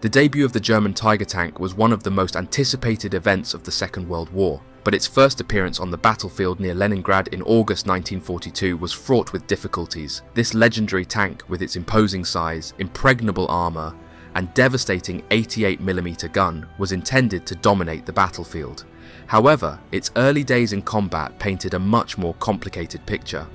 The debut of the German Tiger tank was one of the most anticipated events of the Second World War, but its first appearance on the battlefield near Leningrad in August 1942 was fraught with difficulties. This legendary tank, with its imposing size, impregnable armour, and devastating 88mm gun, was intended to dominate the battlefield. However, its early days in combat painted a much more complicated picture.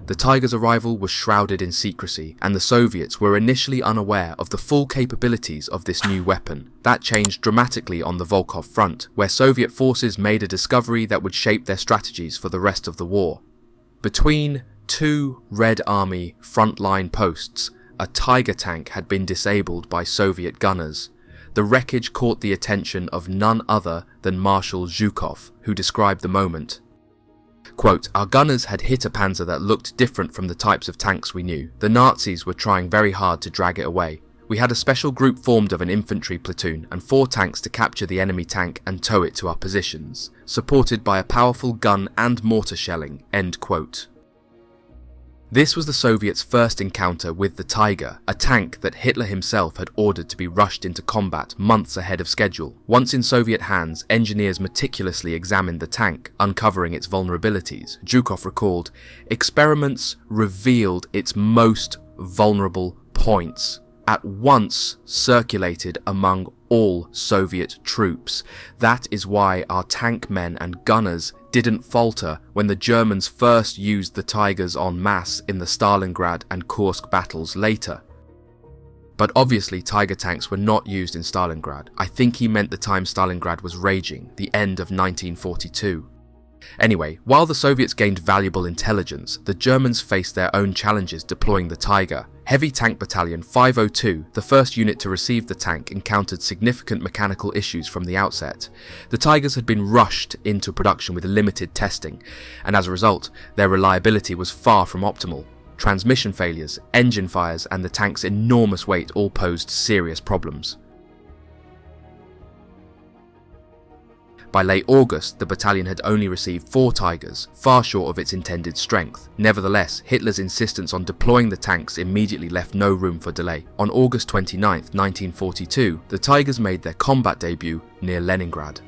The Tiger's arrival was shrouded in secrecy, and the Soviets were initially unaware of the full capabilities of this new weapon. That changed dramatically on the Volkhov front, where Soviet forces made a discovery that would shape their strategies for the rest of the war. Between two Red Army frontline posts, a Tiger tank had been disabled by Soviet gunners. The wreckage caught the attention of none other than Marshal Zhukov, who described the moment. Quote, "Our gunners had hit a panzer that looked different from the types of tanks we knew. The Nazis were trying very hard to drag it away. We had a special group formed of an infantry platoon and 4 tanks to capture the enemy tank and tow it to our positions, supported by a powerful gun and mortar shelling." End quote. This was the Soviets' first encounter with the Tiger, a tank that Hitler himself had ordered to be rushed into combat months ahead of schedule. Once in Soviet hands, engineers meticulously examined the tank, uncovering its vulnerabilities. Zhukov recalled, "Experiments revealed its most vulnerable points, at once circulated among all Soviet troops. That is why our tank men and gunners didn't falter when the Germans first used the Tigers en masse in the Stalingrad and Kursk battles later." But obviously Tiger tanks were not used in Stalingrad. I think he meant the time Stalingrad was raging, the end of 1942. Anyway, while the Soviets gained valuable intelligence, the Germans faced their own challenges deploying the Tiger. Heavy Tank Battalion 502, the first unit to receive the tank, encountered significant mechanical issues from the outset. The Tigers had been rushed into production with limited testing, and as a result, their reliability was far from optimal. Transmission failures, engine fires, and the tank's enormous weight all posed serious problems. By late August, the battalion had only received 4 Tigers, far short of its intended strength. Nevertheless, Hitler's insistence on deploying the tanks immediately left no room for delay. On August 29, 1942, the Tigers made their combat debut near Leningrad.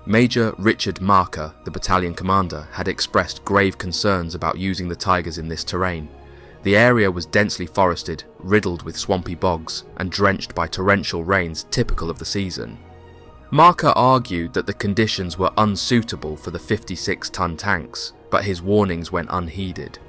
Major Richard Marker, the battalion commander, had expressed grave concerns about using the Tigers in this terrain. The area was densely forested, riddled with swampy bogs, and drenched by torrential rains typical of the season. Marker argued that the conditions were unsuitable for the 56-ton tanks, but his warnings went unheeded.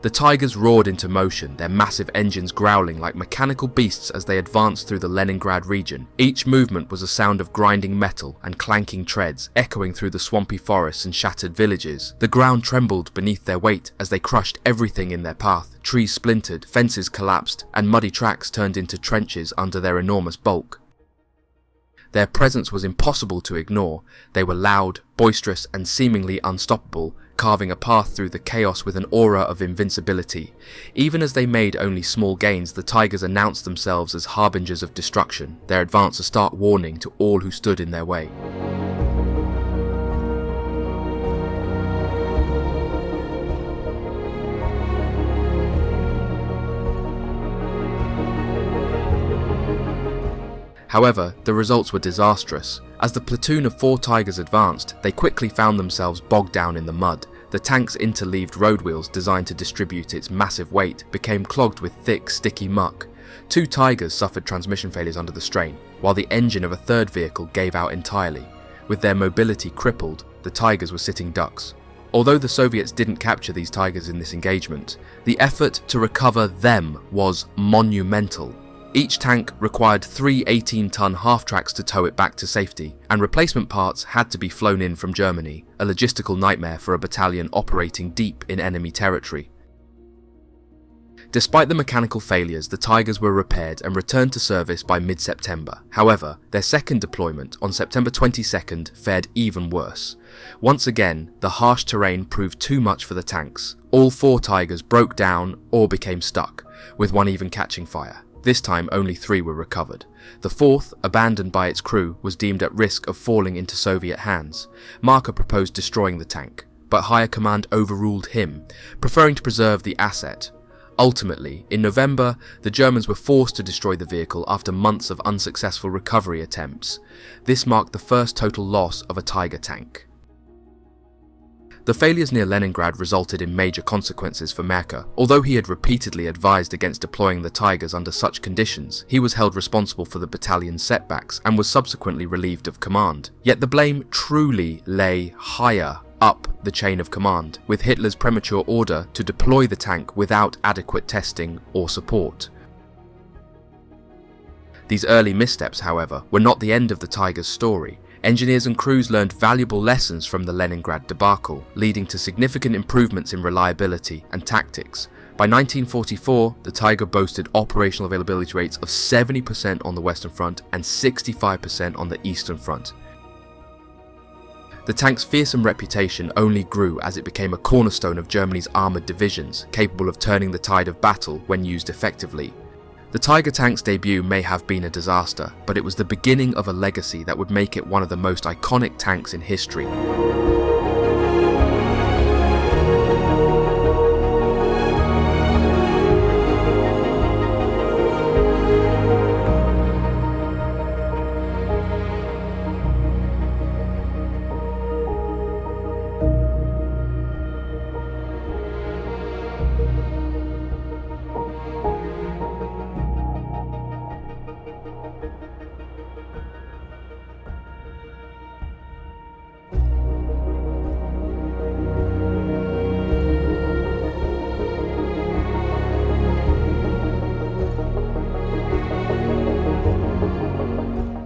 The Tigers roared into motion, their massive engines growling like mechanical beasts as they advanced through the Leningrad region. Each movement was a sound of grinding metal and clanking treads, echoing through the swampy forests and shattered villages. The ground trembled beneath their weight as they crushed everything in their path. Trees splintered, fences collapsed, and muddy tracks turned into trenches under their enormous bulk. Their presence was impossible to ignore. They were loud, boisterous, and seemingly unstoppable, carving a path through the chaos with an aura of invincibility. Even as they made only small gains, the Tigers announced themselves as harbingers of destruction, their advance a stark warning to all who stood in their way. However, the results were disastrous. As the platoon of 4 Tigers advanced, they quickly found themselves bogged down in the mud. The tank's interleaved road wheels, designed to distribute its massive weight, became clogged with thick, sticky muck. 2 Tigers suffered transmission failures under the strain, while the engine of a 3rd vehicle gave out entirely. With their mobility crippled, the Tigers were sitting ducks. Although the Soviets didn't capture these Tigers in this engagement, the effort to recover them was monumental. Each tank required 3 18-ton half-tracks to tow it back to safety, and replacement parts had to be flown in from Germany, a logistical nightmare for a battalion operating deep in enemy territory. Despite the mechanical failures, the Tigers were repaired and returned to service by mid-September. However, their second deployment on September 22nd fared even worse. Once again, the harsh terrain proved too much for the tanks. All 4 Tigers broke down or became stuck, with one even catching fire. This time only 3 were recovered. The 4th, abandoned by its crew, was deemed at risk of falling into Soviet hands. Marker proposed destroying the tank, but higher command overruled him, preferring to preserve the asset. Ultimately, in November, the Germans were forced to destroy the vehicle after months of unsuccessful recovery attempts. This marked the first total loss of a Tiger tank. The failures near Leningrad resulted in major consequences for Merker. Although he had repeatedly advised against deploying the Tigers under such conditions, he was held responsible for the battalion's setbacks and was subsequently relieved of command. Yet the blame truly lay higher up the chain of command, with Hitler's premature order to deploy the tank without adequate testing or support. These early missteps, however, were not the end of the Tiger's story. Engineers and crews learned valuable lessons from the Leningrad debacle, leading to significant improvements in reliability and tactics. By 1944, the Tiger boasted operational availability rates of 70% on the Western Front and 65% on the Eastern Front. The tank's fearsome reputation only grew as it became a cornerstone of Germany's armoured divisions, capable of turning the tide of battle when used effectively. The Tiger tank's debut may have been a disaster, but it was the beginning of a legacy that would make it one of the most iconic tanks in history.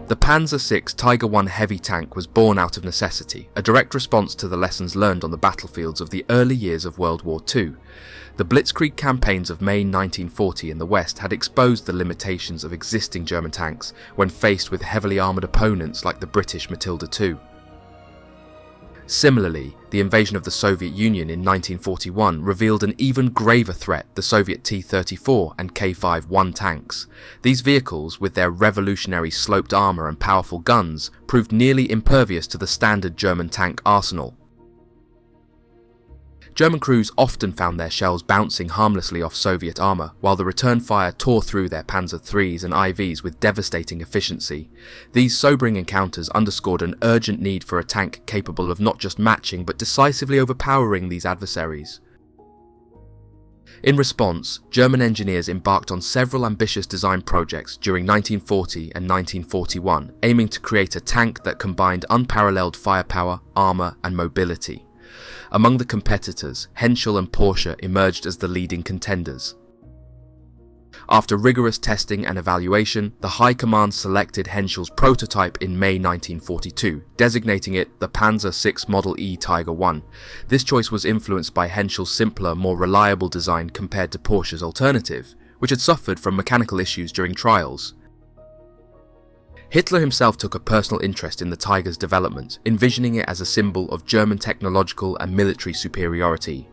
The Panzer VI Tiger I heavy tank was born out of necessity, a direct response to the lessons learned on the battlefields of the early years of World War II. The Blitzkrieg campaigns of May 1940 in the West had exposed the limitations of existing German tanks when faced with heavily armoured opponents like the British Matilda II. Similarly, the invasion of the Soviet Union in 1941 revealed an even graver threat: the Soviet T-34 and K-5-1 tanks. These vehicles, with their revolutionary sloped armour and powerful guns, proved nearly impervious to the standard German tank arsenal. German crews often found their shells bouncing harmlessly off Soviet armour, while the return fire tore through their Panzer IIIs and IVs with devastating efficiency. These sobering encounters underscored an urgent need for a tank capable of not just matching but decisively overpowering these adversaries. In response, German engineers embarked on several ambitious design projects during 1940 and 1941, aiming to create a tank that combined unparalleled firepower, armour and mobility. Among the competitors, Henschel and Porsche emerged as the leading contenders. After rigorous testing and evaluation, the High Command selected Henschel's prototype in May 1942, designating it the Panzer VI Model E Tiger I. This choice was influenced by Henschel's simpler, more reliable design compared to Porsche's alternative, which had suffered from mechanical issues during trials. Hitler himself took a personal interest in the Tiger's development, envisioning it as a symbol of German technological and military superiority.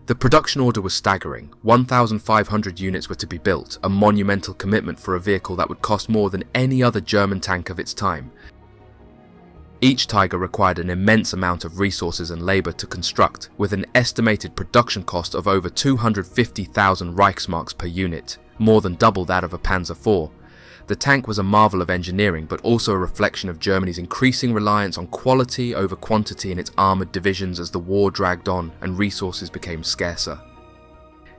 The production order was staggering. 1,500 units were to be built, a monumental commitment for a vehicle that would cost more than any other German tank of its time. Each Tiger required an immense amount of resources and labour to construct, with an estimated production cost of over 250,000 Reichsmarks per unit, more than double that of a Panzer IV. The tank was a marvel of engineering, but also a reflection of Germany's increasing reliance on quality over quantity in its armoured divisions as the war dragged on and resources became scarcer.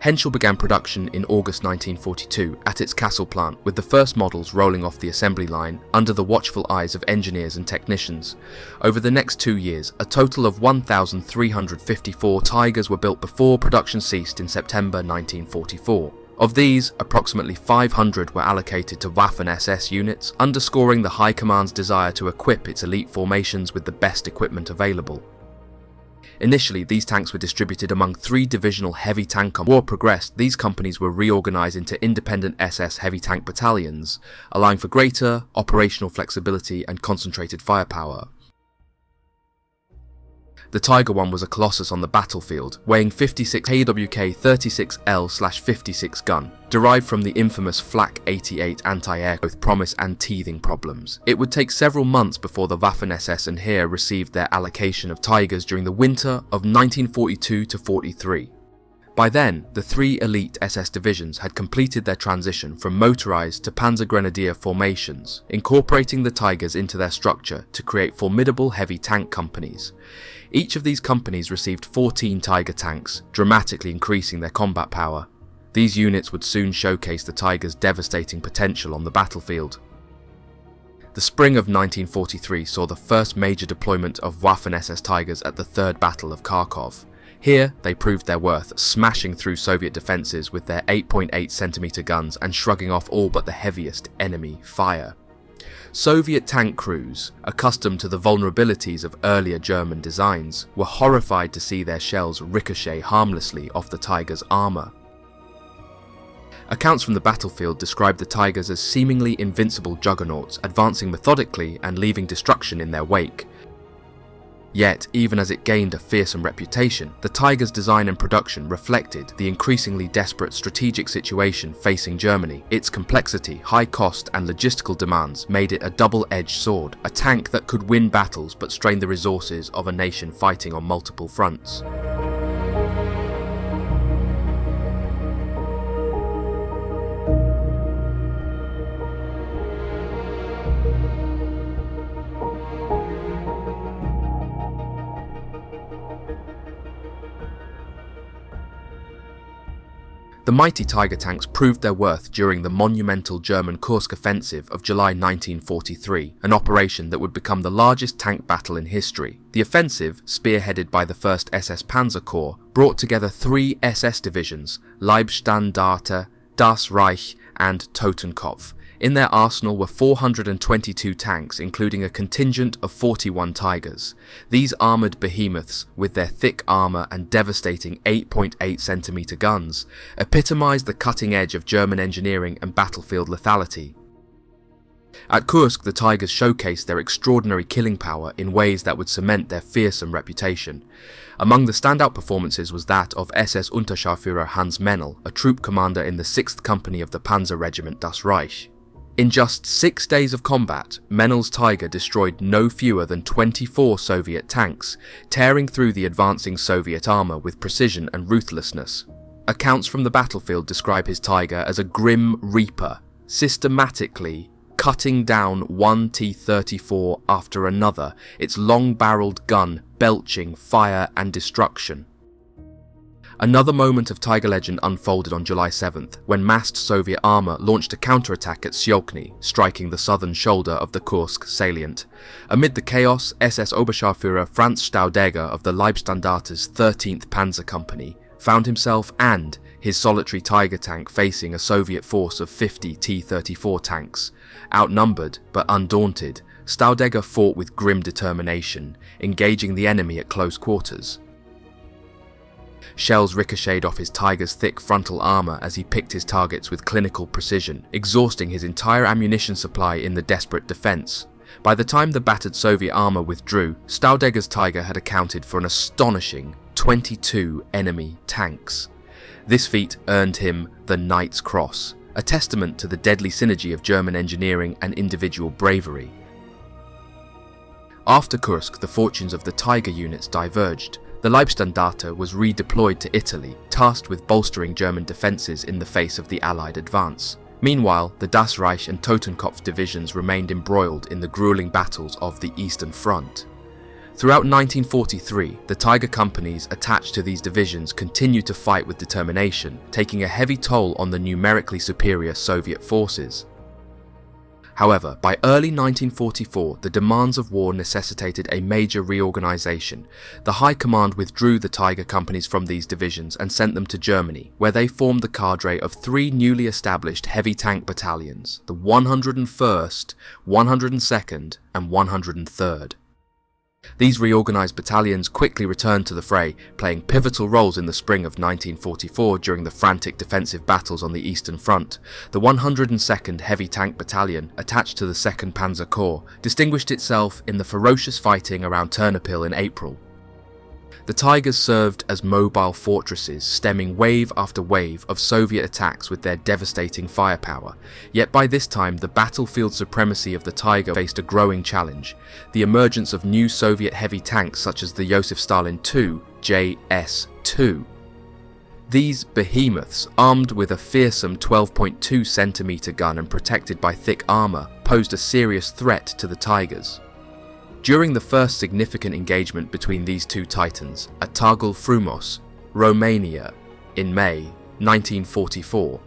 Henschel began production in August 1942 at its Kassel plant, with the first models rolling off the assembly line under the watchful eyes of engineers and technicians. Over the next 2 years, a total of 1,354 Tigers were built before production ceased in September 1944. Of these, approximately 500 were allocated to Waffen-SS units, underscoring the High Command's desire to equip its elite formations with the best equipment available. Initially, these tanks were distributed among 3 divisional heavy tank companies. As war progressed, these companies were reorganized into independent SS heavy tank battalions, allowing for greater operational flexibility and concentrated firepower. The Tiger I was a colossus on the battlefield, weighing 56 KWK 36L/56 gun, derived from the infamous Flak 88 anti-air both promise and teething problems. It would take several months before the Waffen-SS and Heer received their allocation of Tigers during the winter of 1942-43. By then, the 3 elite SS divisions had completed their transition from motorized to Panzer Grenadier formations, incorporating the Tigers into their structure to create formidable heavy tank companies. Each of these companies received 14 Tiger tanks, dramatically increasing their combat power. These units would soon showcase the Tiger's devastating potential on the battlefield. The spring of 1943 saw the first major deployment of Waffen-SS Tigers at the Third Battle of Kharkov. Here, they proved their worth, smashing through Soviet defences with their 8.8 cm guns and shrugging off all but the heaviest enemy fire. Soviet tank crews, accustomed to the vulnerabilities of earlier German designs, were horrified to see their shells ricochet harmlessly off the Tiger's armour. Accounts from the battlefield describe the Tigers as seemingly invincible juggernauts, advancing methodically and leaving destruction in their wake. Yet, even as it gained a fearsome reputation, the Tiger's design and production reflected the increasingly desperate strategic situation facing Germany. Its complexity, high cost and logistical demands made it a double-edged sword, a tank that could win battles but strain the resources of a nation fighting on multiple fronts. The mighty Tiger tanks proved their worth during the monumental German Kursk offensive of July 1943, an operation that would become the largest tank battle in history. The offensive, spearheaded by the 1st SS Panzer Corps, brought together 3 SS divisions, Leibstandarte, Das Reich and Totenkopf. In their arsenal were 422 tanks, including a contingent of 41 Tigers. These armoured behemoths, with their thick armour and devastating 8.8 cm guns, epitomised the cutting edge of German engineering and battlefield lethality. At Kursk, the Tigers showcased their extraordinary killing power in ways that would cement their fearsome reputation. Among the standout performances was that of SS Unterscharführer Hans Mennel, a troop commander in the 6th Company of the Panzer Regiment Das Reich. In just 6 days of combat, Mennel's Tiger destroyed no fewer than 24 Soviet tanks, tearing through the advancing Soviet armour with precision and ruthlessness. Accounts from the battlefield describe his Tiger as a grim reaper, systematically cutting down one T-34 after another, its long-barreled gun belching fire and destruction. Another moment of Tiger legend unfolded on July 7th, when massed Soviet armour launched a counterattack at Syokny, striking the southern shoulder of the Kursk salient. Amid the chaos, SS Oberscharführer Franz Staudeger of the Leibstandarte's 13th Panzer Company found himself and his solitary Tiger tank facing a Soviet force of 50 T-34 tanks. Outnumbered but undaunted, Staudeger fought with grim determination, engaging the enemy at close quarters. Shells ricocheted off his Tiger's thick frontal armour as he picked his targets with clinical precision, exhausting his entire ammunition supply in the desperate defence. By the time the battered Soviet armour withdrew, Staudeger's Tiger had accounted for an astonishing 22 enemy tanks. This feat earned him the Knight's Cross, a testament to the deadly synergy of German engineering and individual bravery. After Kursk, the fortunes of the Tiger units diverged. The Leibstandarte was redeployed to Italy, tasked with bolstering German defences in the face of the Allied advance. Meanwhile, the Das Reich and Totenkopf divisions remained embroiled in the gruelling battles of the Eastern Front. Throughout 1943, the Tiger companies attached to these divisions continued to fight with determination, taking a heavy toll on the numerically superior Soviet forces. However, by early 1944, the demands of war necessitated a major reorganization. The High Command withdrew the Tiger companies from these divisions and sent them to Germany, where they formed the cadre of 3 newly established heavy tank battalions, the 101st, 102nd and 103rd. These reorganised battalions quickly returned to the fray, playing pivotal roles in the spring of 1944 during the frantic defensive battles on the Eastern Front. The 102nd Heavy Tank Battalion, attached to the 2nd Panzer Corps, distinguished itself in the ferocious fighting around Ternopil in April. The Tigers served as mobile fortresses, stemming wave after wave of Soviet attacks with their devastating firepower. Yet by this time, the battlefield supremacy of the Tiger faced a growing challenge: the emergence of new Soviet heavy tanks such as the Joseph Stalin II, JS-2. These behemoths, armed with a fearsome 12.2 centimeter gun and protected by thick armour, posed a serious threat to the Tigers. During the first significant engagement between these two titans, at Targul Frumos, Romania, in May 1944,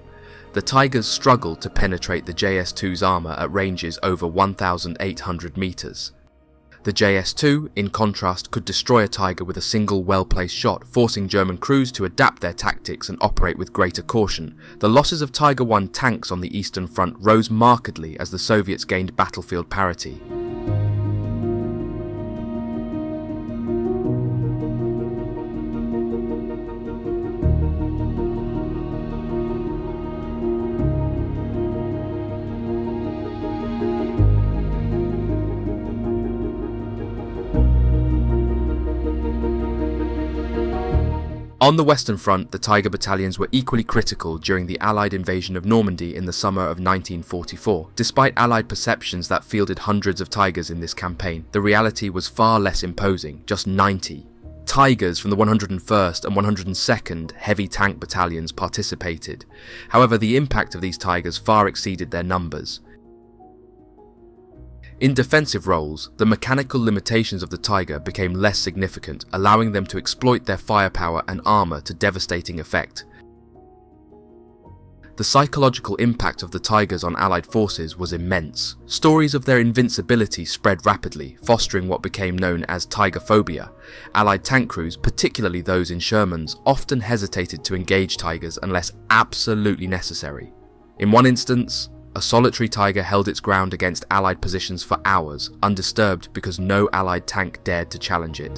the Tigers struggled to penetrate the JS-2's armour at ranges over 1,800 metres. The JS-2, in contrast, could destroy a Tiger with a single well-placed shot, forcing German crews to adapt their tactics and operate with greater caution. The losses of Tiger I tanks on the Eastern Front rose markedly as the Soviets gained battlefield parity. On the Western Front, the Tiger battalions were equally critical during the Allied invasion of Normandy in the summer of 1944. Despite Allied perceptions that fielded hundreds of Tigers in this campaign, the reality was far less imposing, just 90. Tigers from the 101st and 102nd Heavy Tank Battalions participated. However, the impact of these Tigers far exceeded their numbers. In defensive roles, the mechanical limitations of the Tiger became less significant, allowing them to exploit their firepower and armour to devastating effect. The psychological impact of the Tigers on Allied forces was immense. Stories of their invincibility spread rapidly, fostering what became known as Tigerphobia. Allied tank crews, particularly those in Shermans, often hesitated to engage Tigers unless absolutely necessary. In one instance, a solitary Tiger held its ground against Allied positions for hours, undisturbed because no Allied tank dared to challenge it.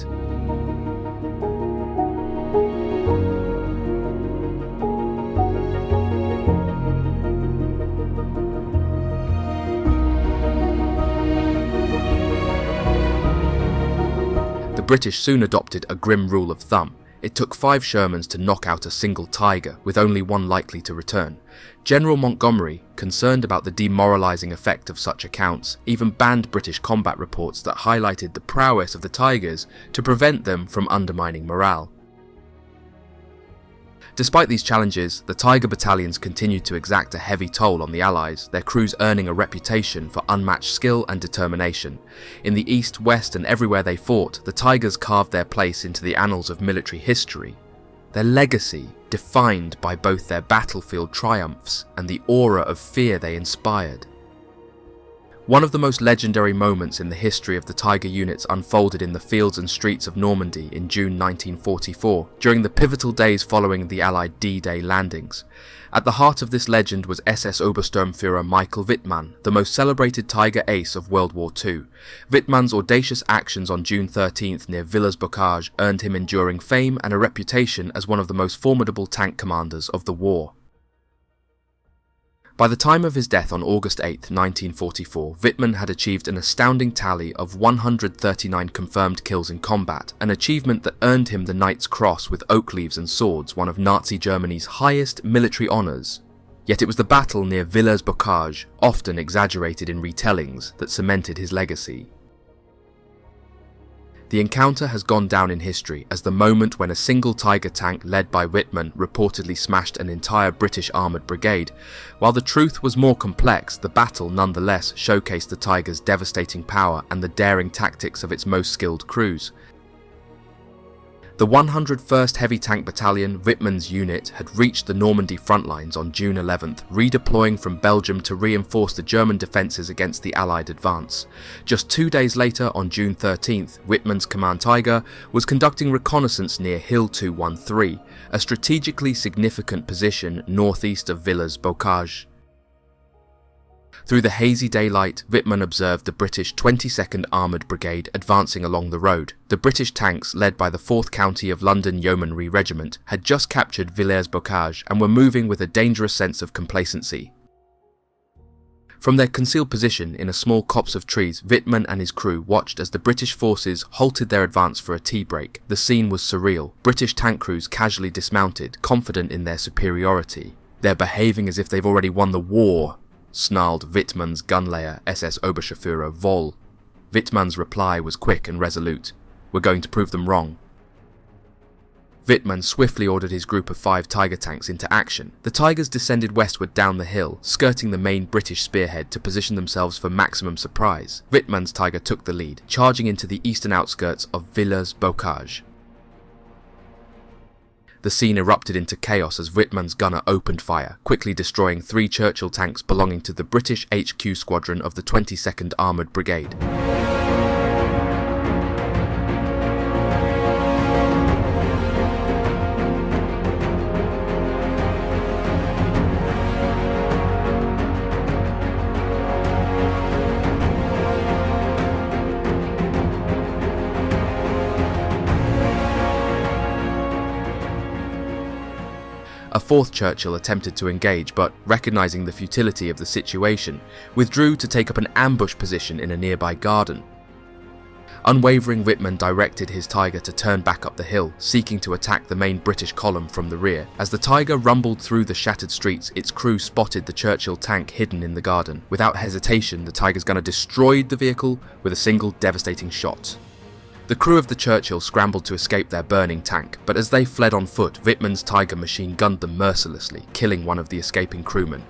The British soon adopted a grim rule of thumb. It took 5 Shermans to knock out a single Tiger, with only one likely to return. General Montgomery, concerned about the demoralising effect of such accounts, even banned British combat reports that highlighted the prowess of the Tigers to prevent them from undermining morale. Despite these challenges, the Tiger battalions continued to exact a heavy toll on the Allies, their crews earning a reputation for unmatched skill and determination. In the east, west and everywhere they fought, the Tigers carved their place into the annals of military history. Their legacy, defined by both their battlefield triumphs and the aura of fear they inspired. One of the most legendary moments in the history of the Tiger units unfolded in the fields and streets of Normandy in June 1944, during the pivotal days following the Allied D-Day landings. At the heart of this legend was SS Obersturmführer Michael Wittmann, the most celebrated Tiger ace of World War II. Wittmann's audacious actions on June 13th near Villers-Bocage earned him enduring fame and a reputation as one of the most formidable tank commanders of the war. By the time of his death on August 8, 1944, Wittmann had achieved an astounding tally of 139 confirmed kills in combat, an achievement that earned him the Knight's Cross with oak leaves and swords, one of Nazi Germany's highest military honours. Yet it was the battle near Villers-Bocage, often exaggerated in retellings, that cemented his legacy. The encounter has gone down in history as the moment when a single Tiger tank led by Wittmann reportedly smashed an entire British armoured brigade. While the truth was more complex, the battle nonetheless showcased the Tiger's devastating power and the daring tactics of its most skilled crews. The 101st Heavy Tank Battalion, Wittmann's unit, had reached the Normandy front lines on June 11th, redeploying from Belgium to reinforce the German defences against the Allied advance. Just 2 days later, on June 13th, Wittmann's Command Tiger was conducting reconnaissance near Hill 213, a strategically significant position northeast of Villers-Bocage. Through the hazy daylight, Wittmann observed the British 22nd Armoured Brigade advancing along the road. The British tanks, led by the 4th County of London Yeomanry Regiment, had just captured Villers-Bocage and were moving with a dangerous sense of complacency. From their concealed position in a small copse of trees, Wittmann and his crew watched as the British forces halted their advance for a tea break. The scene was surreal. British tank crews casually dismounted, confident in their superiority. "They're behaving as if they've already won the war," snarled Wittmann's gunlayer, SS Oberscharführer Voll. Wittmann's reply was quick and resolute. "We're going to prove them wrong." Wittmann swiftly ordered his group of 5 Tiger tanks into action. The Tigers descended westward down the hill, skirting the main British spearhead to position themselves for maximum surprise. Wittmann's Tiger took the lead, charging into the eastern outskirts of Villers-Bocage. The scene erupted into chaos as Wittmann's gunner opened fire, quickly destroying 3 Churchill tanks belonging to the British HQ squadron of the 22nd Armoured Brigade. A 4th Churchill attempted to engage, but, recognising the futility of the situation, withdrew to take up an ambush position in a nearby garden. Unwavering, Wittmann directed his Tiger to turn back up the hill, seeking to attack the main British column from the rear. As the Tiger rumbled through the shattered streets, its crew spotted the Churchill tank hidden in the garden. Without hesitation, the Tiger's gunner destroyed the vehicle with a single devastating shot. The crew of the Churchill scrambled to escape their burning tank, but as they fled on foot, Wittmann's Tiger machine-gunned them mercilessly, killing one of the escaping crewmen.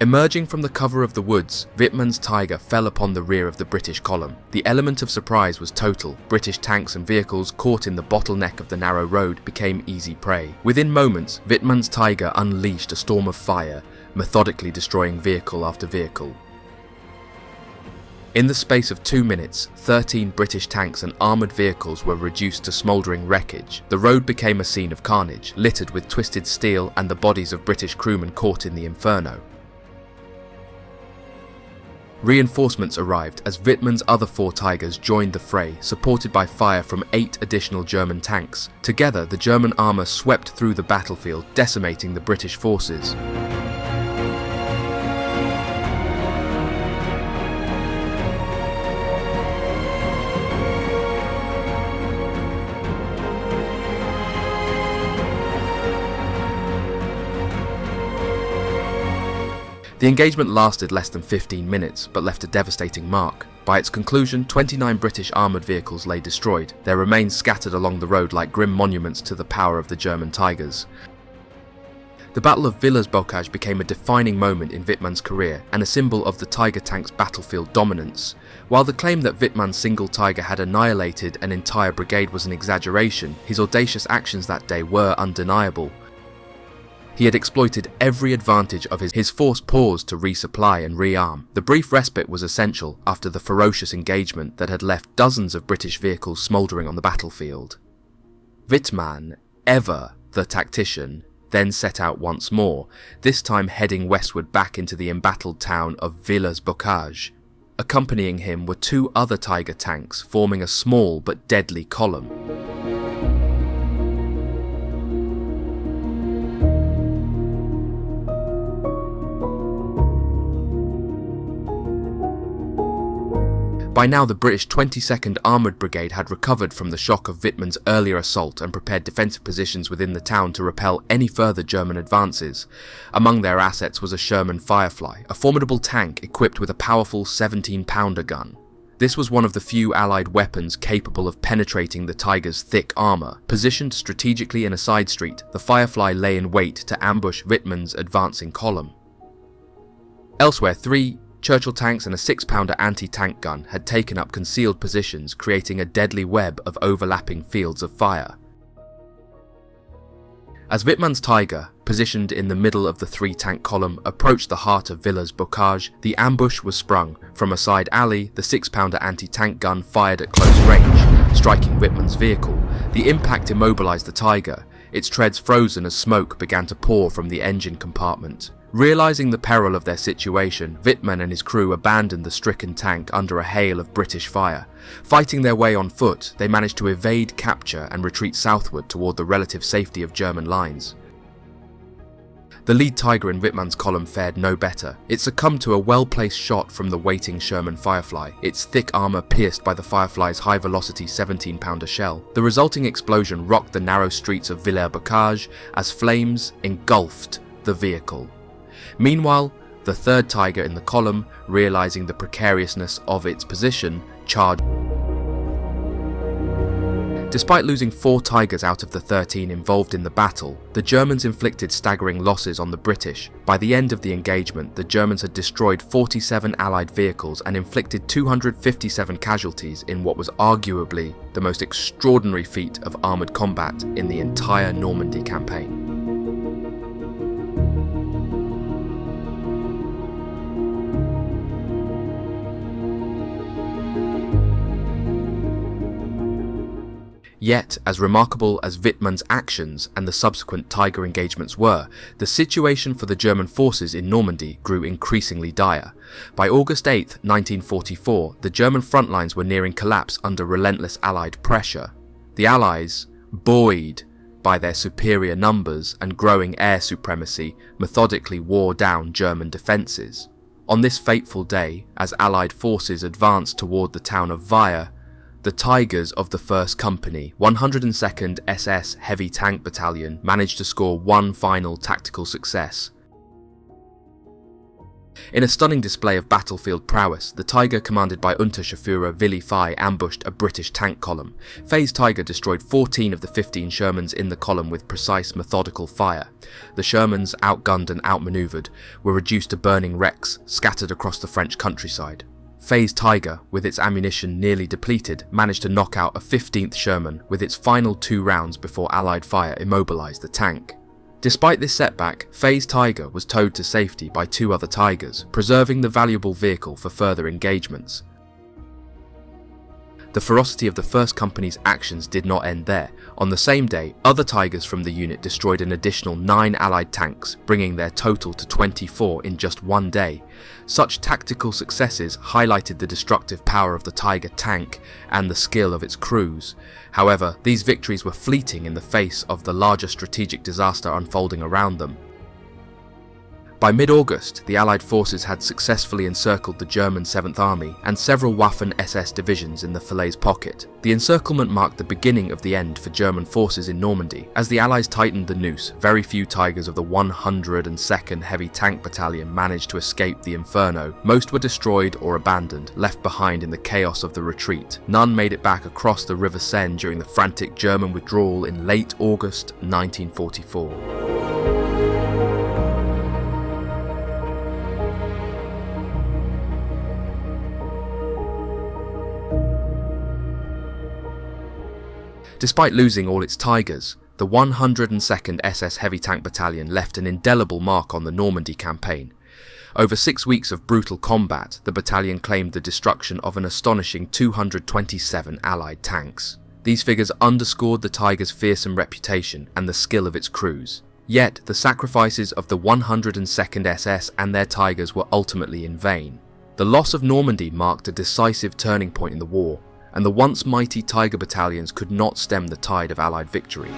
Emerging from the cover of the woods, Wittmann's Tiger fell upon the rear of the British column. The element of surprise was total. British tanks and vehicles caught in the bottleneck of the narrow road became easy prey. Within moments, Wittmann's Tiger unleashed a storm of fire, methodically destroying vehicle after vehicle. In the space of 2 minutes, 13 British tanks and armoured vehicles were reduced to smouldering wreckage. The road became a scene of carnage, littered with twisted steel and the bodies of British crewmen caught in the inferno. Reinforcements arrived as Wittmann's other 4 Tigers joined the fray, supported by fire from 8 additional German tanks. Together, the German armour swept through the battlefield, decimating the British forces. The engagement lasted less than 15 minutes, but left a devastating mark. By its conclusion, 29 British armoured vehicles lay destroyed, their remains scattered along the road like grim monuments to the power of the German Tigers. The Battle of Villers-Bocage became a defining moment in Wittmann's career, and a symbol of the Tiger tank's battlefield dominance. While the claim that Wittmann's single Tiger had annihilated an entire brigade was an exaggeration, his audacious actions that day were undeniable. He had exploited every advantage of his force paused to resupply and rearm. The brief respite was essential after the ferocious engagement that had left dozens of British vehicles smouldering on the battlefield. Wittmann, ever the tactician, then set out once more, this time heading westward back into the embattled town of Villers-Bocage. Accompanying him were 2 other Tiger tanks, forming a small but deadly column. By now, the British 22nd Armoured Brigade had recovered from the shock of Wittmann's earlier assault and prepared defensive positions within the town to repel any further German advances. Among their assets was a Sherman Firefly, a formidable tank equipped with a powerful 17-pounder gun. This was one of the few Allied weapons capable of penetrating the Tiger's thick armour. Positioned strategically in a side street, the Firefly lay in wait to ambush Wittmann's advancing column. Elsewhere, 3 Churchill tanks and a 6-pounder anti-tank gun had taken up concealed positions, creating a deadly web of overlapping fields of fire. As Wittmann's Tiger, positioned in the middle of the 3-tank column, approached the heart of Villers-Bocage, the ambush was sprung. From a side alley, the 6-pounder anti-tank gun fired at close range, striking Wittmann's vehicle. The impact immobilized the Tiger, its treads frozen as smoke began to pour from the engine compartment. Realizing the peril of their situation, Wittmann and his crew abandoned the stricken tank under a hail of British fire. Fighting their way on foot, they managed to evade capture and retreat southward toward the relative safety of German lines. The lead Tiger in Wittmann's column fared no better. It succumbed to a well-placed shot from the waiting Sherman Firefly, its thick armour pierced by the Firefly's high-velocity 17-pounder shell. The resulting explosion rocked the narrow streets of Villers-Bocage as flames engulfed the vehicle. Meanwhile, the third Tiger in the column, realizing the precariousness of its position, charged. Despite losing 4 Tigers out of the 13 involved in the battle, the Germans inflicted staggering losses on the British. By the end of the engagement, the Germans had destroyed 47 Allied vehicles and inflicted 257 casualties in what was arguably the most extraordinary feat of armoured combat in the entire Normandy campaign. Yet, as remarkable as Wittmann's actions and the subsequent Tiger engagements were, the situation for the German forces in Normandy grew increasingly dire. By August 8, 1944, the German front lines were nearing collapse under relentless Allied pressure. The Allies, buoyed by their superior numbers and growing air supremacy, methodically wore down German defences. On this fateful day, as Allied forces advanced toward the town of Weyer, the Tigers of the 1st Company, 102nd SS Heavy Tank Battalion, managed to score one final tactical success. In a stunning display of battlefield prowess, the Tiger commanded by Untersturmführer Willy Fey ambushed a British tank column. Fey's Tiger destroyed 14 of the 15 Shermans in the column with precise, methodical fire. The Shermans, outgunned and outmaneuvered, were reduced to burning wrecks scattered across the French countryside. Fey's Tiger, with its ammunition nearly depleted, managed to knock out a 15th Sherman with its final 2 rounds before Allied fire immobilised the tank. Despite this setback, Fey's Tiger was towed to safety by 2 other Tigers, preserving the valuable vehicle for further engagements. The ferocity of the 1st Company's actions did not end there. On the same day, other Tigers from the unit destroyed an additional 9 Allied tanks, bringing their total to 24 in just one day. Such tactical successes highlighted the destructive power of the Tiger tank and the skill of its crews. However, these victories were fleeting in the face of the larger strategic disaster unfolding around them. By mid-August, the Allied forces had successfully encircled the German 7th Army and several Waffen-SS divisions in the Falaise pocket. The encirclement marked the beginning of the end for German forces in Normandy. As the Allies tightened the noose, very few Tigers of the 102nd Heavy Tank Battalion managed to escape the inferno. Most were destroyed or abandoned, left behind in the chaos of the retreat. None made it back across the River Seine during the frantic German withdrawal in late August 1944. Despite losing all its Tigers, the 102nd SS Heavy Tank Battalion left an indelible mark on the Normandy campaign. Over 6 weeks of brutal combat, the battalion claimed the destruction of an astonishing 227 Allied tanks. These figures underscored the Tiger's fearsome reputation and the skill of its crews. Yet, the sacrifices of the 102nd SS and their Tigers were ultimately in vain. The loss of Normandy marked a decisive turning point in the war, and the once mighty Tiger battalions could not stem the tide of Allied victory.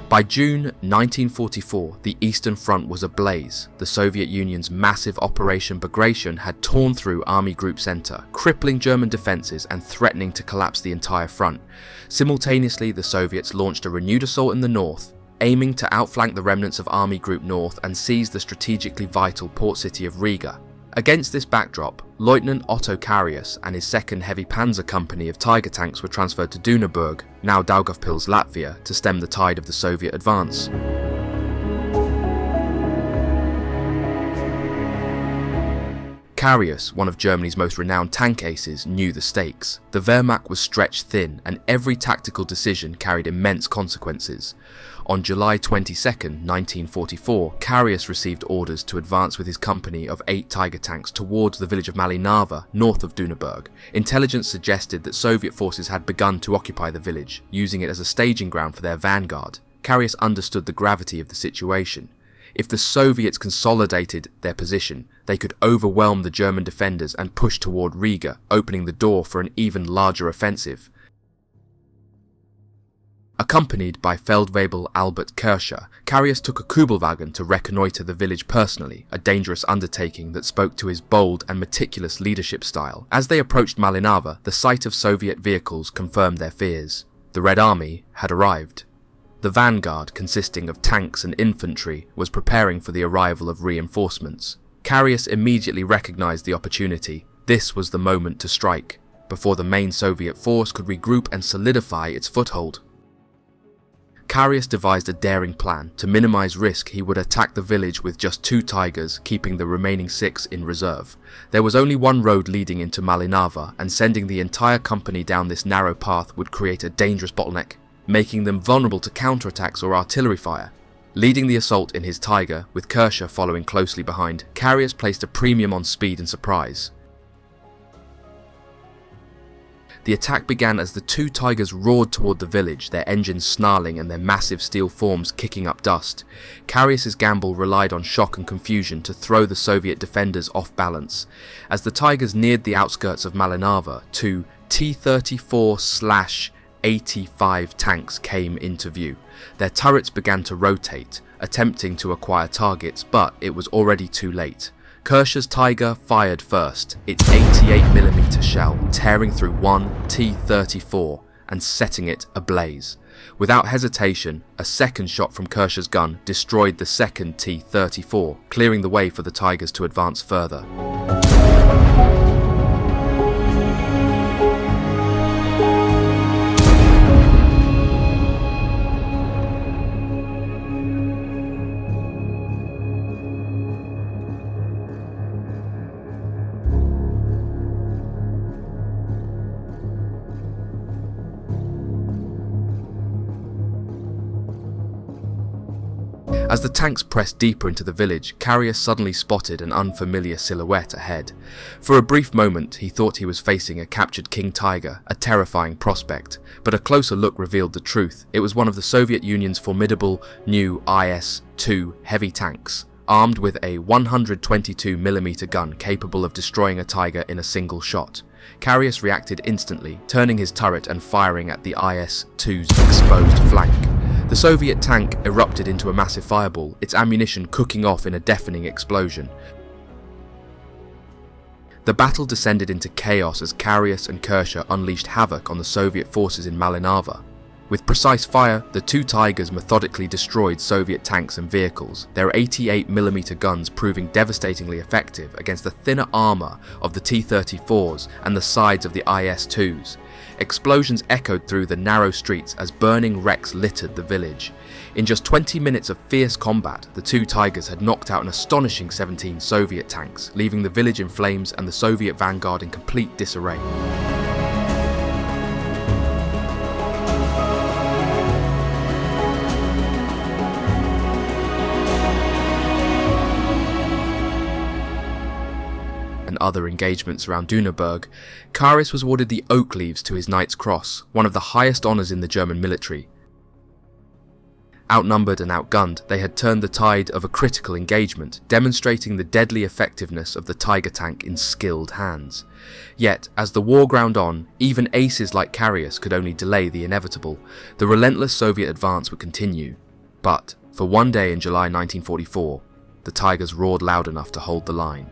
By June 1944, the Eastern Front was ablaze. The Soviet Union's massive Operation Bagration had torn through Army Group Center, crippling German defenses and threatening to collapse the entire front. Simultaneously, the Soviets launched a renewed assault in the north, aiming to outflank the remnants of Army Group North and seize the strategically vital port city of Riga. Against this backdrop, Lieutenant Otto Karius and his 2nd Heavy Panzer Company of Tiger tanks were transferred to Dunaburg, now Daugavpils, Latvia, to stem the tide of the Soviet advance. Karius, one of Germany's most renowned tank aces, knew the stakes. The Wehrmacht was stretched thin, and every tactical decision carried immense consequences. On July 22, 1944, Karius received orders to advance with his company of 8 Tiger tanks towards the village of Malinava, north of Dunaburg. Intelligence suggested that Soviet forces had begun to occupy the village, using it as a staging ground for their vanguard. Karius understood the gravity of the situation. If the Soviets consolidated their position, they could overwhelm the German defenders and push toward Riga, opening the door for an even larger offensive. Accompanied by Feldwebel Albert Kirscher, Karius took a Kubelwagen to reconnoitre the village personally, a dangerous undertaking that spoke to his bold and meticulous leadership style. As they approached Malinava, the sight of Soviet vehicles confirmed their fears. The Red Army had arrived. The vanguard, consisting of tanks and infantry, was preparing for the arrival of reinforcements. Karius immediately recognized the opportunity. This was the moment to strike, before the main Soviet force could regroup and solidify its foothold. Karius devised a daring plan. To minimize risk, he would attack the village with just 2 Tigers, keeping the remaining 6 in reserve. There was only one road leading into Malinava, and sending the entire company down this narrow path would create a dangerous bottleneck, making them vulnerable to counterattacks or artillery fire. Leading the assault in his Tiger, with Kirscher following closely behind, Karius placed a premium on speed and surprise. The attack began as the 2 Tigers roared toward the village, their engines snarling and their massive steel forms kicking up dust. Karius's gamble relied on shock and confusion to throw the Soviet defenders off balance. As the Tigers neared the outskirts of Malinava, 2 T-34/85 tanks came into view. Their turrets began to rotate, attempting to acquire targets, but it was already too late. Kirscher's Tiger fired first, its 88mm shell tearing through one T-34 and setting it ablaze. Without hesitation, a second shot from Kirscher's gun destroyed the second T-34, clearing the way for the Tigers to advance further. As the tanks pressed deeper into the village, Karius suddenly spotted an unfamiliar silhouette ahead. For a brief moment, he thought he was facing a captured King Tiger, a terrifying prospect, but a closer look revealed the truth. It was one of the Soviet Union's formidable new IS-2 heavy tanks, armed with a 122mm gun capable of destroying a Tiger in a single shot. Karius reacted instantly, turning his turret and firing at the IS-2's exposed flank. The Soviet tank erupted into a massive fireball, its ammunition cooking off in a deafening explosion. The battle descended into chaos as Karius and Kirscher unleashed havoc on the Soviet forces in Malinava. With precise fire, the 2 Tigers methodically destroyed Soviet tanks and vehicles, their 88mm guns proving devastatingly effective against the thinner armour of the T-34s and the sides of the IS-2s. Explosions echoed through the narrow streets as burning wrecks littered the village. In just 20 minutes of fierce combat, the 2 Tigers had knocked out an astonishing 17 Soviet tanks, leaving the village in flames and the Soviet vanguard in complete disarray. Other engagements around Dunaburg, Karius was awarded the Oak Leaves to his Knight's Cross, one of the highest honours in the German military. Outnumbered and outgunned, they had turned the tide of a critical engagement, demonstrating the deadly effectiveness of the Tiger tank in skilled hands. Yet, as the war ground on, even aces like Karius could only delay the inevitable. The relentless Soviet advance would continue. But, for one day in July 1944, the Tigers roared loud enough to hold the line.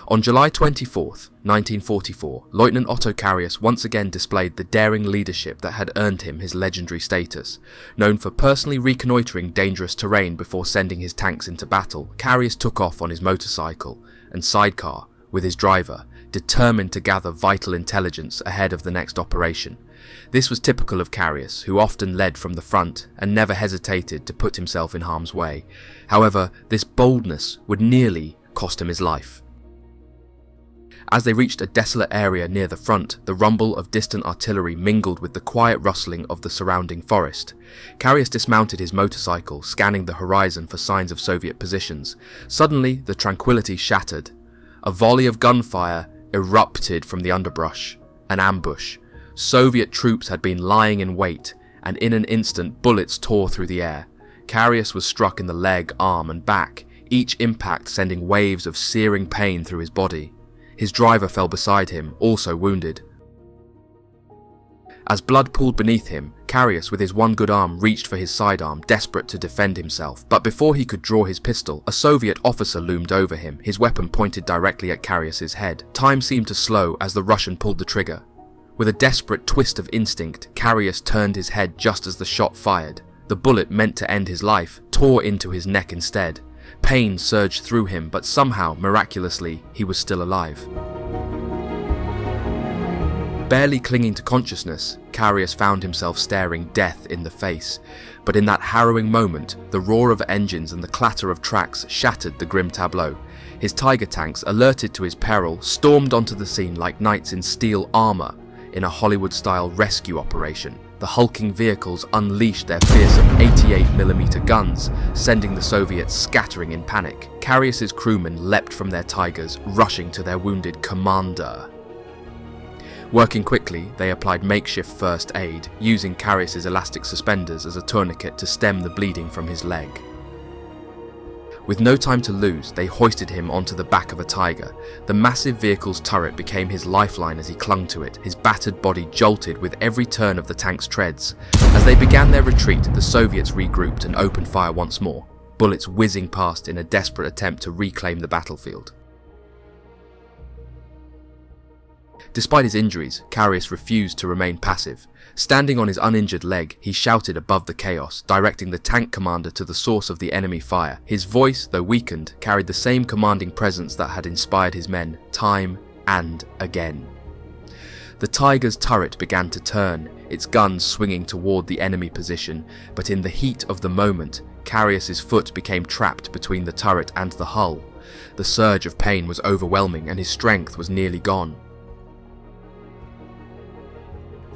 On July 24, 1944, Lieutenant Otto Karius once again displayed the daring leadership that had earned him his legendary status. Known for personally reconnoitring dangerous terrain before sending his tanks into battle, Karius took off on his motorcycle and sidecar with his driver, determined to gather vital intelligence ahead of the next operation. This was typical of Carius, who often led from the front and never hesitated to put himself in harm's way. However, this boldness would nearly cost him his life. As they reached a desolate area near the front, the rumble of distant artillery mingled with the quiet rustling of the surrounding forest. Carius dismounted his motorcycle, scanning the horizon for signs of Soviet positions. Suddenly, the tranquility shattered. A volley of gunfire erupted from the underbrush. An ambush. Soviet troops had been lying in wait, and in an instant bullets tore through the air. Carius was struck in the leg, arm and back, each impact sending waves of searing pain through his body. His driver fell beside him, also wounded. As blood pooled beneath him, Carius with his one good arm reached for his sidearm, desperate to defend himself, but before he could draw his pistol, a Soviet officer loomed over him, his weapon pointed directly at Carius's head. Time seemed to slow as the Russian pulled the trigger. With a desperate twist of instinct, Carius turned his head just as the shot fired. The bullet meant to end his life tore into his neck instead. Pain surged through him, but somehow, miraculously, he was still alive. Barely clinging to consciousness, Carius found himself staring death in the face. But in that harrowing moment, the roar of engines and the clatter of tracks shattered the grim tableau. His Tiger tanks, alerted to his peril, stormed onto the scene like knights in steel armour in a Hollywood-style rescue operation. The hulking vehicles unleashed their fearsome 88mm guns, sending the Soviets scattering in panic. Carius's crewmen leapt from their Tigers, rushing to their wounded commander. Working quickly, they applied makeshift first aid, using Carius's elastic suspenders as a tourniquet to stem the bleeding from his leg. With no time to lose, they hoisted him onto the back of a Tiger. The massive vehicle's turret became his lifeline as he clung to it, his battered body jolted with every turn of the tank's treads. As they began their retreat, the Soviets regrouped and opened fire once more, bullets whizzing past in a desperate attempt to reclaim the battlefield. Despite his injuries, Carius refused to remain passive. Standing on his uninjured leg, he shouted above the chaos, directing the tank commander to the source of the enemy fire. His voice, though weakened, carried the same commanding presence that had inspired his men time and again. The Tiger's turret began to turn, its guns swinging toward the enemy position, but in the heat of the moment, Carius's foot became trapped between the turret and the hull. The surge of pain was overwhelming and his strength was nearly gone.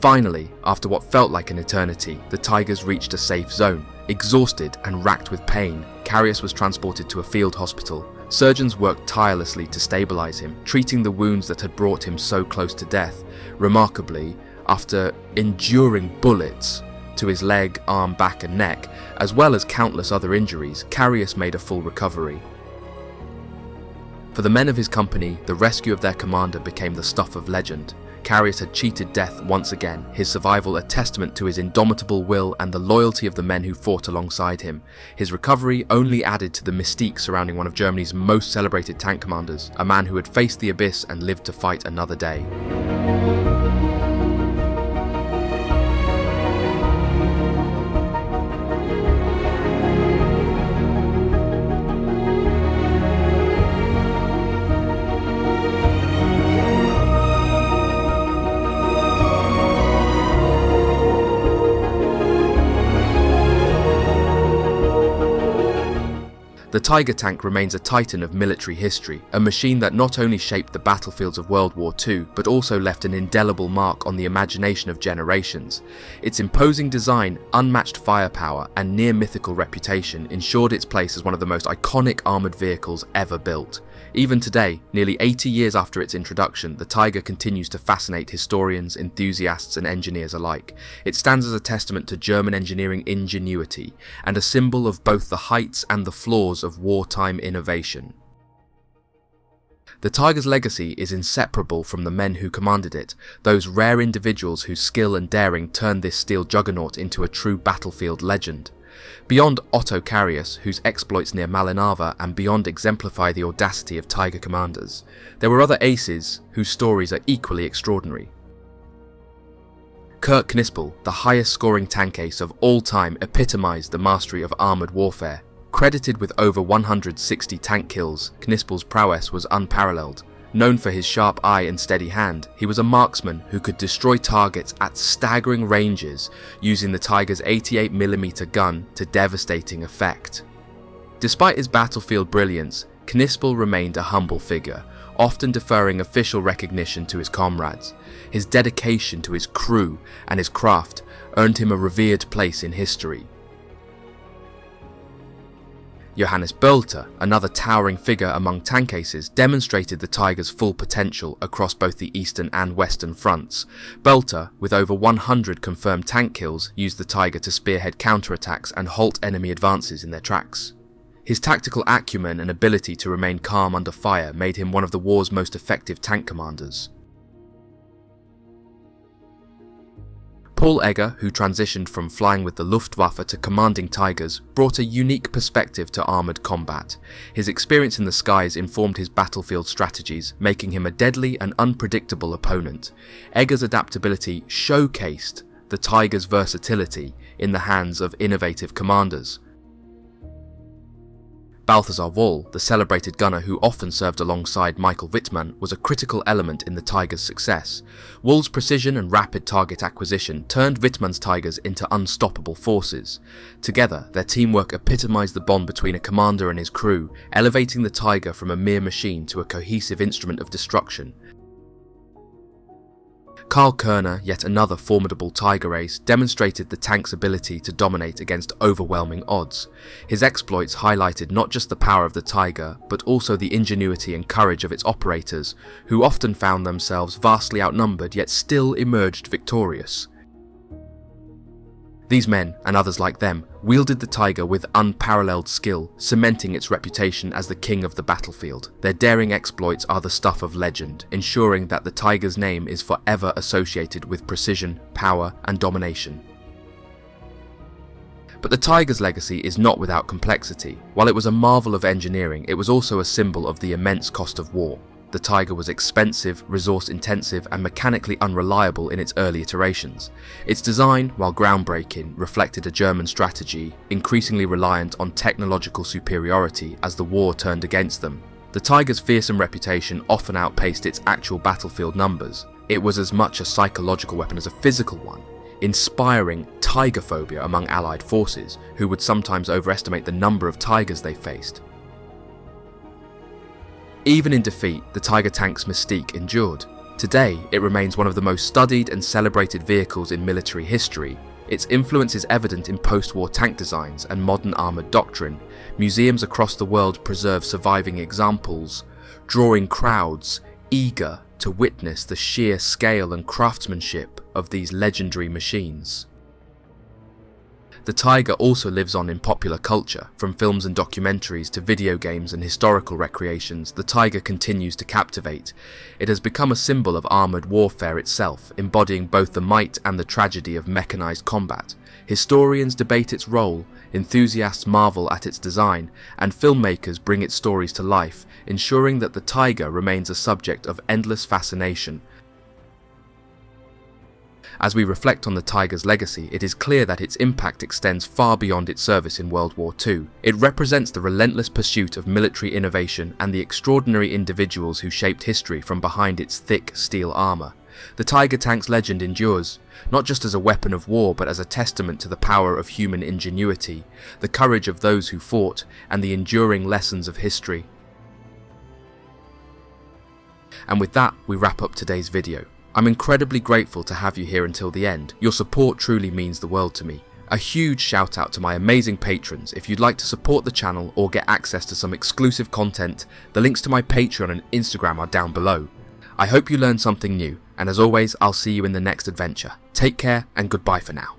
Finally, after what felt like an eternity, the Tigers reached a safe zone. Exhausted and racked with pain, Carius was transported to a field hospital. Surgeons worked tirelessly to stabilize him, treating the wounds that had brought him so close to death. Remarkably, after enduring bullets to his leg, arm, back and neck, as well as countless other injuries, Carius made a full recovery. For the men of his company, the rescue of their commander became the stuff of legend. Carius had cheated death once again, his survival a testament to his indomitable will and the loyalty of the men who fought alongside him. His recovery only added to the mystique surrounding one of Germany's most celebrated tank commanders, a man who had faced the abyss and lived to fight another day. The Tiger tank remains a titan of military history, a machine that not only shaped the battlefields of World War II, but also left an indelible mark on the imagination of generations. Its imposing design, unmatched firepower, and near-mythical reputation ensured its place as one of the most iconic armoured vehicles ever built. Even today, nearly 80 years after its introduction, the Tiger continues to fascinate historians, enthusiasts and engineers alike. It stands as a testament to German engineering ingenuity, and a symbol of both the heights and the flaws of wartime innovation. The Tiger's legacy is inseparable from the men who commanded it, those rare individuals whose skill and daring turned this steel juggernaut into a true battlefield legend. Beyond Otto Carius, whose exploits near Malinava and beyond exemplify the audacity of Tiger commanders, there were other aces whose stories are equally extraordinary. Kurt Knispel, the highest scoring tank ace of all time, epitomised the mastery of armoured warfare. Credited with over 160 tank kills, Knispel's prowess was unparalleled. Known for his sharp eye and steady hand, he was a marksman who could destroy targets at staggering ranges using the Tiger's 88mm gun to devastating effect. Despite his battlefield brilliance, Knispel remained a humble figure, often deferring official recognition to his comrades. His dedication to his crew and his craft earned him a revered place in history. Johannes Bölter, another towering figure among tank aces, demonstrated the Tiger's full potential across both the eastern and western fronts. Bölter, with over 100 confirmed tank kills, used the Tiger to spearhead counterattacks and halt enemy advances in their tracks. His tactical acumen and ability to remain calm under fire made him one of the war's most effective tank commanders. Paul Egger, who transitioned from flying with the Luftwaffe to commanding Tigers, brought a unique perspective to armoured combat. His experience in the skies informed his battlefield strategies, making him a deadly and unpredictable opponent. Egger's adaptability showcased the Tiger's versatility in the hands of innovative commanders. Balthasar Wall, the celebrated gunner who often served alongside Michael Wittmann, was a critical element in the Tiger's success. Wall's precision and rapid target acquisition turned Wittmann's Tigers into unstoppable forces. Together, their teamwork epitomized the bond between a commander and his crew, elevating the Tiger from a mere machine to a cohesive instrument of destruction. Karl Körner, yet another formidable Tiger ace, demonstrated the tank's ability to dominate against overwhelming odds. His exploits highlighted not just the power of the Tiger, but also the ingenuity and courage of its operators, who often found themselves vastly outnumbered yet still emerged victorious. These men, and others like them, wielded the Tiger with unparalleled skill, cementing its reputation as the king of the battlefield. Their daring exploits are the stuff of legend, ensuring that the Tiger's name is forever associated with precision, power, and domination. But the Tiger's legacy is not without complexity. While it was a marvel of engineering, it was also a symbol of the immense cost of war. The Tiger was expensive, resource-intensive, and mechanically unreliable in its early iterations. Its design, while groundbreaking, reflected a German strategy, increasingly reliant on technological superiority as the war turned against them. The Tiger's fearsome reputation often outpaced its actual battlefield numbers. It was as much a psychological weapon as a physical one, inspiring Tiger phobia among Allied forces, who would sometimes overestimate the number of Tigers they faced. Even in defeat, the Tiger tank's mystique endured. Today, it remains one of the most studied and celebrated vehicles in military history. Its influence is evident in post-war tank designs and modern armoured doctrine. Museums across the world preserve surviving examples, drawing crowds eager to witness the sheer scale and craftsmanship of these legendary machines. The Tiger also lives on in popular culture. From films and documentaries to video games and historical recreations, the Tiger continues to captivate. It has become a symbol of armoured warfare itself, embodying both the might and the tragedy of mechanised combat. Historians debate its role, enthusiasts marvel at its design, and filmmakers bring its stories to life, ensuring that the Tiger remains a subject of endless fascination. As we reflect on the Tiger's legacy, it is clear that its impact extends far beyond its service in World War II. It represents the relentless pursuit of military innovation and the extraordinary individuals who shaped history from behind its thick steel armour. The Tiger tank's legend endures, not just as a weapon of war but as a testament to the power of human ingenuity, the courage of those who fought, and the enduring lessons of history. And with that, we wrap up today's video. I'm incredibly grateful to have you here until the end. Your support truly means the world to me. A huge shout out to my amazing patrons. If you'd like to support the channel or get access to some exclusive content, the links to my Patreon and Instagram are down below. I hope you learned something new, and as always, I'll see you in the next adventure. Take care and goodbye for now.